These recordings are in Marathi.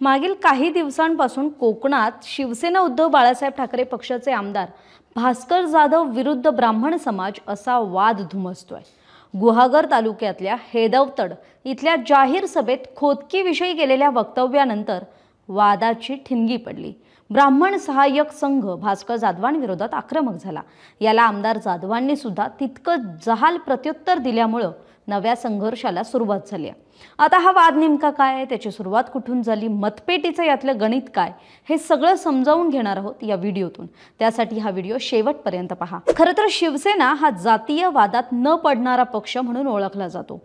मागील काही दिवसांपासून कोकणात शिवसेना उद्धव बाळासाहेब ठाकरे पक्षाचे आमदार भास्कर जाधव विरुद्ध ब्राह्मण समाज असा वाद धुमसतोय। गुहागर तालुक्यातल्या हेदवतड इथल्या जाहीर सभेत खोदकीविषयी केलेल्या वक्तव्यानंतर वादाची ठिणगी पडली। ब्राह्मण सहाय्यक संघ भास्कर जाधवांविरोधात आक्रमक झाला। याला आमदार जाधवांनी सुद्धा तितकं जहाल प्रत्युत्तर दिल्यामुळे नव्या संघर्षाला सुरुवात झाली आहे। आता हा वाद नेमका काय, त्याची सुरुवात कुठून झाली, मतपेटीचं यातलं गणित काय, हे सगळं समजावून घेणार आहोत या व्हिडिओतून। त्यासाठी हा व्हिडिओ शेवटपर्यंत पहा। खरं तर शिवसेना हा जातीय वादात न पडणारा पक्ष म्हणून ओळखला जातो।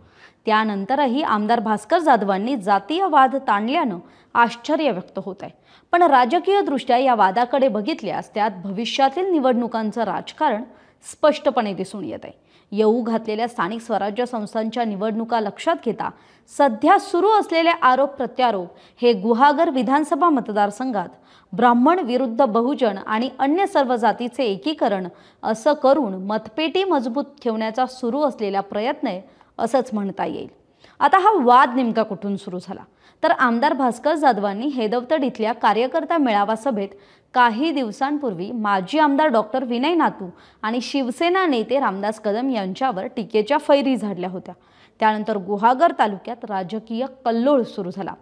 त्यानंतरही आमदार भास्कर जाधवांनी जातीय वाद ताणल्यानं आश्चर्य व्यक्त होत आहे। पण राजकीय दृष्ट्या या वादाकडे बघितल्यास त्यात भविष्यातील निवडणुकांचं राजकारण स्पष्टपणे दिसून येत आहे। येऊ घातलेल्या स्थानिक स्वराज्य संस्थांच्या निवडणुका लक्षात घेता सध्या सुरू असलेले आरोप प्रत्यारोप हे गुहागर विधानसभा मतदारसंघात ब्राह्मण विरुद्ध बहुजन आणि अन्य सर्व जातीचे एकीकरण असं करून मतपेटी मजबूत ठेवण्याचा सुरू असलेला प्रयत्न आहे असंच म्हणता येईल। आता हा वाद नेमका कुठून सुरू झाला, तर आमदार भास्कर जाधवांनी हेदवतड इथल्या कार्यकर्ता मेळावा सभेत काही दिवसांपूर्वी माजी आमदार डॉक्टर विनय नातू आणि शिवसेना नेते रामदास कदम यांच्यावर टीकेच्या फैरी झाडल्या होत्या। त्यानंतर गुहागर तालुक्यात राजकीय कल्लोळ सुरू झाला।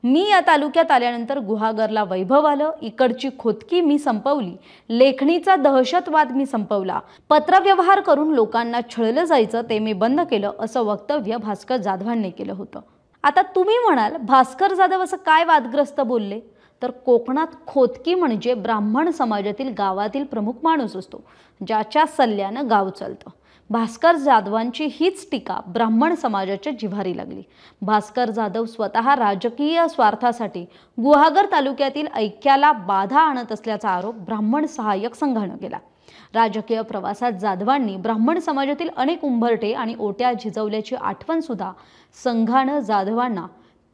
मी या तालुक्यात आल्यानंतर गुहागरला वैभव आलं, इकडची खोदकी मी संपवली, लेखणीचा दहशतवाद मी संपवला, पत्रव्यवहार करून लोकांना छळलं जायचं ते मी बंद केलं, असं वक्तव्य भास्कर जाधवांनी केलं होतं। आता तुम्ही म्हणाल, भास्कर जाधव असं काय वादग्रस्त बोलले, तर कोकणात खोदकी म्हणजे ब्राह्मण समाजातील गावातील प्रमुख माणूस असतो, ज्याच्या सल्ल्यानं गाव चालतं। भास्कर जाधवांची हीच टीका ब्राह्मण समाजाच्या जिव्हारी लागली। भास्कर जाधव स्वतः राजकीय स्वार्थासाठी गुहागर तालुक्यातील ऐक्याला बाधा आणत असल्याचा आरोप ब्राह्मण सहाय्यक संघानं केला। राजकीय प्रवासात जाधवांनी ब्राह्मण समाजातील अनेक उंबरठे आणि ओट्या झिजवल्याची आठवण सुद्धा संघानं जाधवांना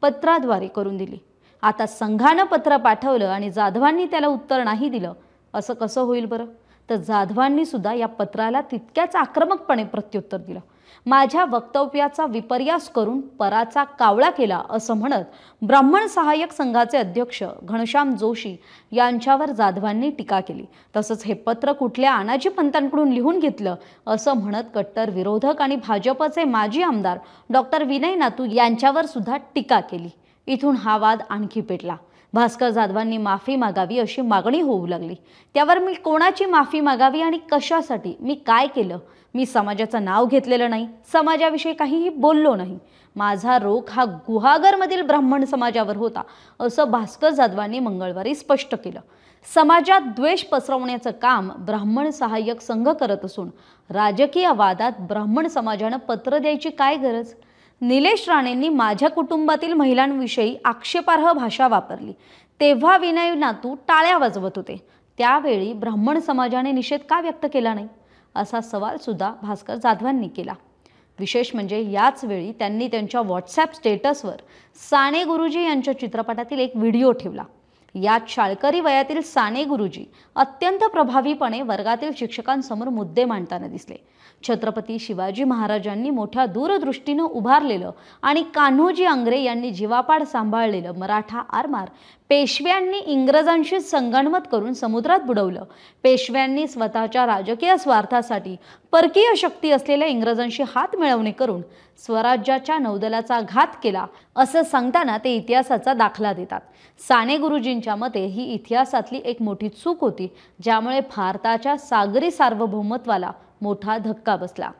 पत्राद्वारे करून दिली। आता संघानं पत्र पाठवलं आणि जाधवांनी त्याला उत्तर नाही दिलं, असं कसं होईल बरं? तर जाधवांनी सुद्धा या पत्राला तितक्याच आक्रमकपणे प्रत्युत्तर दिलं। माझ्या वक्तव्याचा विपर्यास करून पराचा कावळा केला असं म्हणत ब्राह्मण सहाय्यक संघाचे अध्यक्ष घनश्याम जोशी यांच्यावर जाधवांनी टीका केली। तसंच हे पत्र कुठल्या अनाजी पंतांकडून लिहून घेतलं असं म्हणत कट्टर विरोधक आणि भाजपचे माजी आमदार डॉक्टर विनय नातू यांच्यावर सुद्धा टीका केली। इथून हा वाद आणखी पेटला। भास्कर जाधवांनी माफी मागावी अशी मागणी होऊ लागली। त्यावर मी कोणाची माफी मागावी आणि कशासाठी, मी काय केलं, मी समाजाचं नाव घेतलेलं नाही, समाजाविषयी काहीही बोललो नाही, माझा रोख हा गुहागरमधील ब्राह्मण समाजावर होता, असं भास्कर जाधवांनी मंगळवारी स्पष्ट केलं। समाजात द्वेष पसरवण्याचं काम ब्राह्मण सहाय्यक संघ करत असून राजकीय वादात ब्राह्मण समाजानं पत्र द्यायची काय गरज? निलेश राणेंनी माझ्या कुटुंबातील महिलांविषयी आक्षेपार्ह भाषा वापरली, तेव्हा विनय नातू टाळ्या वाजवत होते, त्यावेळी ब्राह्मण समाजाने निषेध का व्यक्त केला नाही, असा सवाल सुद्धा भास्कर जाधवांनी केला। विशेष म्हणजे याच वेळी त्यांनी त्यांच्या व्हॉट्सॲप स्टेटसवर साने गुरुजी यांच्या चित्रपटातील एक व्हिडिओ ठेवला। यात शाळकरी वयातील साने गुरुजी अत्यंत प्रभावीपणे वर्गातील शिक्षकांसमोर मुद्दे मांडताना दिसले। छत्रपती शिवाजी महाराजांनी मोठ्या दूरदृष्टीनं उभारलेलं आणि कान्होजी आंग्रे यांनी जीवापाड सांभाळलेलं मराठा आरमार पेशव्यांनी इंग्रजांशी संगनमत करून समुद्रात बुडवलं। पेशव्यांनी स्वतःच्या राजकीय स्वार्थासाठी परकीय शक्ती असलेल्या इंग्रजांशी हात मिळवणे करून स्वराज्याच्या नौदलाचा घात केला, असं सांगताना ते इतिहासाचा दाखला देतात। साने गुरुजींच्या मते ही इतिहासातली एक मोठी चूक होती, ज्यामुळे भारताच्या सागरी सार्वभौमत्वाला मोठा धक्का बसला।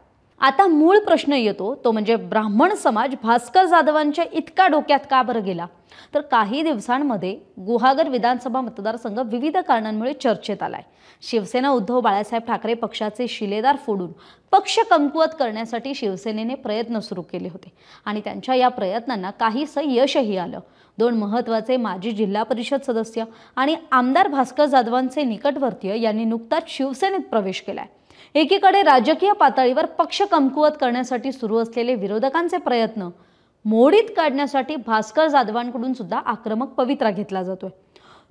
आता मूळ प्रश्न येतो तो म्हणजे ब्राह्मण समाज भास्कर जाधवांच्या इतका डोक्यात का बरं गेला? तर काही दिवसांमध्ये गुहागर विधानसभा मतदारसंघ विविध कारणांमुळे चर्चेत आलाय। शिवसेना उद्धव बाळासाहेब ठाकरे पक्षाचे शिलेदार फोडून पक्ष कमकुवत करण्यासाठी शिवसेनेने प्रयत्न सुरू केले होते आणि त्यांच्या या प्रयत्नांना काहीसं यशही आलं। दोन महत्त्वाचे माजी जिल्हा परिषद सदस्य आणि आमदार भास्कर जाधवांचे निकटवर्तीय यांनी नुकताच शिवसेनेत प्रवेश केलाय। एकीकडे राजकीय पातळीवर पक्ष कमकुवत करण्यासाठी सुरू असलेले विरोधकांचे प्रयत्न मोडीत काढण्यासाठी भास्कर जाधवांकडून सुद्धा आक्रमक पवित्रा घेतला जातोय।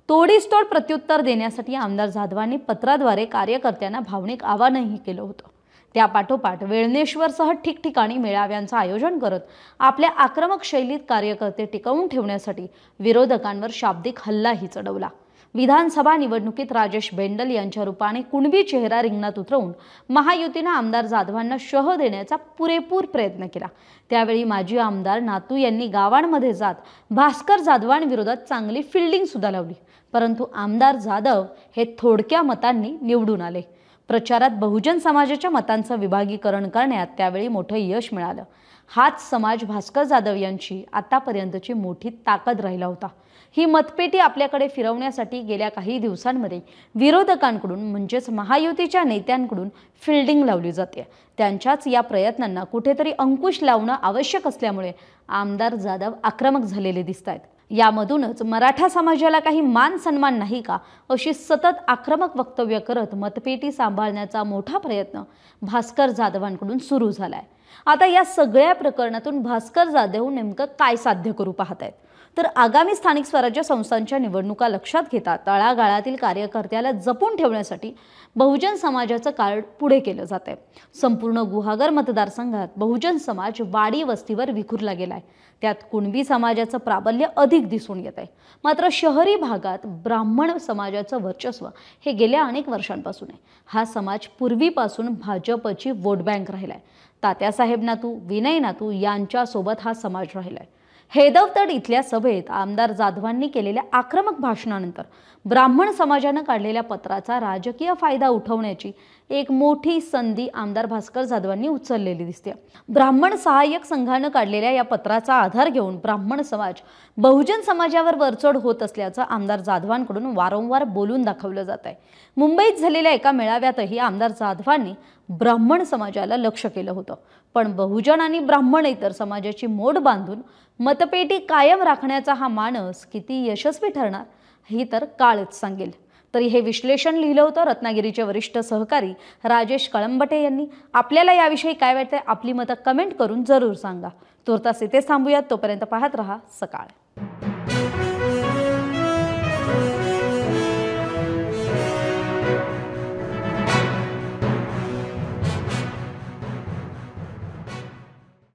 तोडीसतोड प्रत्युत्तर देण्यासाठी आमदार जाधवांनी पत्राद्वारे कार्यकर्त्यांना भावनिक आवाहनही केलं होतं। त्यापाठोपाठ वेळणेश्वरसह ठिकठिकाणी मेळाव्यांचं आयोजन करत आपल्या आक्रमक शैलीत कार्यकर्ते टिकवून ठेवण्यासाठी विरोधकांवर शाब्दिक हल्लाही चढवला। विधानसभा निवडणुकीत राजेश बेंडल यांच्या रूपाने कुणबी चेहरा रिंगणात उतरवून महायुतीने आमदार जाधवांना शह देण्याचा पुरेपूर प्रयत्न केला। त्यावेळी माजी आमदार नातू यांनी गावांमध्ये जात भास्कर जाधवांविरोधात चांगली फिल्डिंग सुद्धा लावली, परंतु आमदार जाधव हे थोडक्या मतांनी निवडून आले। प्रचारात बहुजन समाजाच्या मतांचं विभागीकरण करण्यात त्यावेळी मोठं यश मिळालं। हाच समाज भास्कर जाधव यांची आतापर्यंतची मोठी ताकद राहिला होता। ही मतपेटी आपल्याकडे फिरवण्यासाठी गेल्या काही दिवसांमध्ये विरोधकांकडून म्हणजेच महायुतीच्या नेत्यांकडून फिल्डिंग लावली जाते। त्यांच्याच या प्रयत्नांना कुठेतरी अंकुश लावणं आवश्यक असल्यामुळे आमदार जाधव आक्रमक झालेले दिसतात। यामधूनच मराठा समाजाला काही मान सन्मान नाही का अशी सतत आक्रमक वक्तव्य करत मतपेटी सांभाळण्याचा मोठा प्रयत्न भास्कर जाधवांकडून सुरू झालाय। आता या सगळ्या प्रकरणातून भास्कर जाधव नेमकं काय साध्य करू पाहत आहेत, तर आगामी स्थानिक स्वराज्य संस्थांच्या निवडणुका लक्षात घेता तळागाळातील कार्यकर्त्याला जपून ठेवण्यासाठी बहुजन समाजाचं कार्ड पुढे केलं जात आहे। संपूर्ण गुहागर मतदारसंघात बहुजन समाज वाडी वस्तीवर विखुरला गेलाय। त्यात कुणबी समाजाचं प्राबल्य अधिक दिसून येत आहे। मात्र शहरी भागात ब्राह्मण समाजाचं वर्चस्व हे गेल्या अनेक वर्षांपासून आहे। हा समाज पूर्वीपासून भाजपची वोट बँक राहिलाय। तात्यासाहेब नातू, विनय नातू यांच्यासोबत हा समाज राहिलाय। हेदवतड इथल्या सभेत आमदार जाधवांनी केलेल्या आक्रमक भाषणानंतर ब्राह्मण समाजानं काढलेल्या पत्राचा राजकीय फायदा उठवण्याची एक मोठी संधी आमदार भास्कर जाधवांनी उचललेली दिसते। ब्राह्मण सहाय्यक संघानं काढलेल्या या पत्राचा आधार घेऊन ब्राह्मण समाज बहुजन समाजावर वरचढ होत असल्याचं आमदार जाधवांकडून वारंवार बोलून दाखवलं जात आहे। मुंबईत झालेल्या एका मेळाव्यातही आमदार जाधवांनी ब्राह्मण समाजाला लक्ष्य केलं होतं, पण बहुजन आणि ब्राह्मणेतर समाजाची मोड बांधून मतपेटी कायम राखण्याचा हा मानस किती यशस्वी ठरणार ही तर काळच सांगेल। तरी हे विश्लेषण लिहिलं होतं रत्नागिरीचे वरिष्ठ सहकारी राजेश कळंबटे यांनी। आपल्याला याविषयी काय वाटतंय आपली मतं कमेंट करून जरूर सांगा। तुर्तास इथेच थांबूयात, तोपर्यंत पाहत रहा सकाळ।